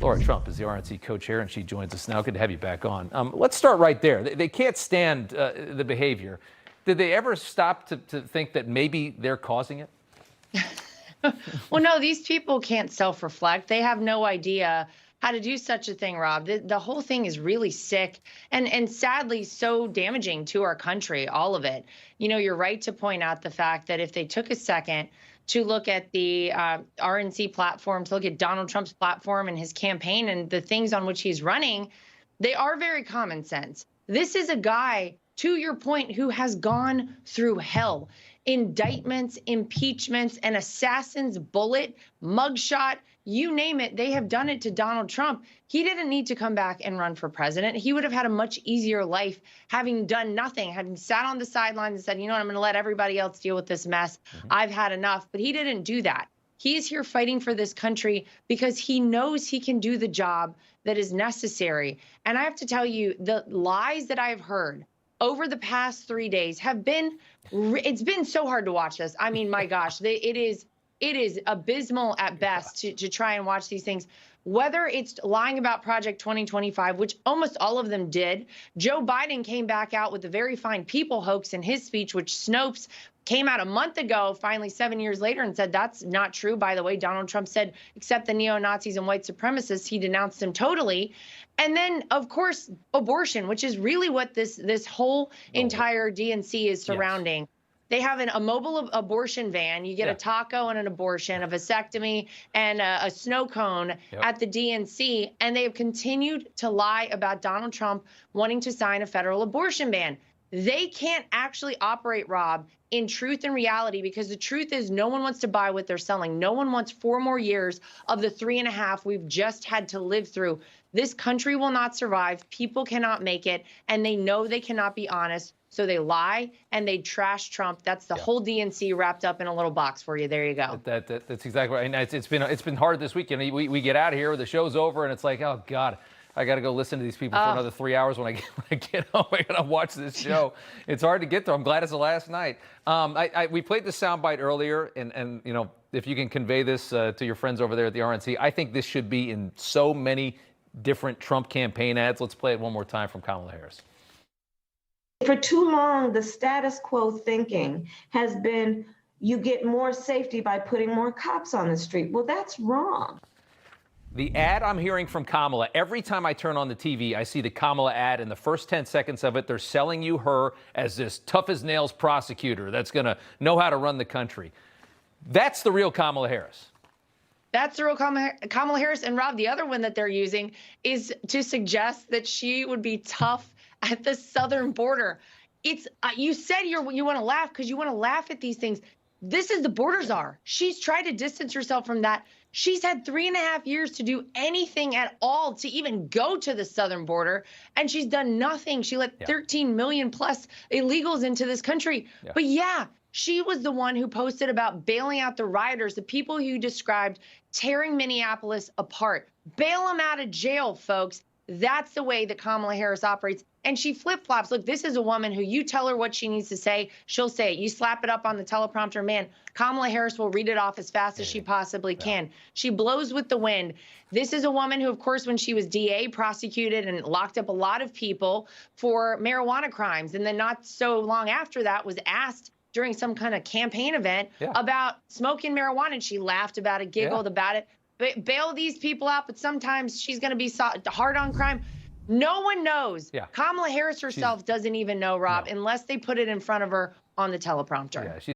Lara Trump is the RNC co-chair, and she joins us now. Good to have you back on. Let's start right there. They can't stand the behavior. Did they ever stop to think that maybe they're causing it? Well, no, these people can't self-reflect. They have no idea how to do such a thing, Rob. The whole thing is really sick and sadly so damaging to our country, all of it. You know, you're right to point out the fact that if they took a second to look at the RNC platform, to look at Donald Trump's platform and his campaign and the things on which he's running, they are very common sense. This is a guy, to your point, who has gone through hell. Indictments, impeachments, an assassin's bullet, mugshot, you name it, they have done it to Donald Trump. He didn't need to come back and run for president. He would have had a much easier life having done nothing, having sat on the sidelines and said, you know what, I'm going to let everybody else deal with this mess. I've had enough. But he didn't do that. He's here fighting for this country because he knows he can do the job that is necessary. And I have to tell you, the lies that I've heard over the past 3 days have been, it's been so hard to watch this. I mean, my gosh, it is abysmal at best to try and watch these things. Whether it's lying about Project 2025, which almost all of them did. Joe Biden came back out with the very fine people hoax in his speech, which Snopes came out a month ago, finally 7 years later, and said that's not true. By the way, Donald Trump said, except the neo-Nazis and white supremacists, he denounced them totally. And then, of course, abortion, which is really what this whole entire DNC is surrounding. Yes. They have a mobile abortion van. You get a taco and an abortion, a vasectomy, and a snow cone at the DNC. And they have continued to lie about Donald Trump wanting to sign a federal abortion ban. They can't actually operate, Rob, in truth and reality, because the truth is no one wants to buy what they're selling. No one wants 4 more years of the 3.5 we've just had to live through. This country will not survive. People cannot make it, and they know they cannot be honest. So they lie and they trash Trump. That's the whole DNC wrapped up in a little box for you. There you go. That's exactly right. And it's been hard this weekend. We get out of here, the show's over, and it's like, oh God, I got to go listen to these people for another 3 hours when I get home. I got to watch this show. It's hard to get through. I'm glad it's the last night. We played the soundbite earlier, and you know, if you can convey this to your friends over there at the RNC, I think this should be in so many different Trump campaign ads. Let's play it one more time from Kamala Harris. For too long, the status quo thinking has been you get more safety by putting more cops on the street. Well, that's wrong. The ad I'm hearing from Kamala, every time I turn on the TV, I see the Kamala ad. In the first 10 seconds of it, they're selling you her as this tough-as-nails prosecutor that's going to know how to run the country. That's the real Kamala Harris. That's the real Kamala Harris. And, Rob, the other one that they're using is to suggest that she would be tough at the southern border. It's you said you want to laugh because you want to laugh at these things. This is the border czar. She's tried to distance herself from that. She's had 3.5 years to do anything at all to even go to the southern border, and she's done nothing. She let 13 million plus illegals into this country. But yeah, she was the one who posted about bailing out the rioters, the people who you described tearing Minneapolis apart. Bail them out of jail, folks. That's the way that Kamala Harris operates. And she flip-flops. Look, this is a woman who you tell her what she needs to say, she'll say it. You slap it up on the teleprompter, man, Kamala Harris will read it off as fast as she possibly can. She blows with the wind. This is a woman who, of course, when she was DA, prosecuted and locked up a lot of people for marijuana crimes. And then not so long after that was asked during some kind of campaign event about smoking marijuana. And she laughed about it, giggled about it. Bail these people out, but sometimes she's going to be hard on crime. No one knows. Kamala Harris herself doesn't even know, Rob, unless they put it in front of her on the teleprompter.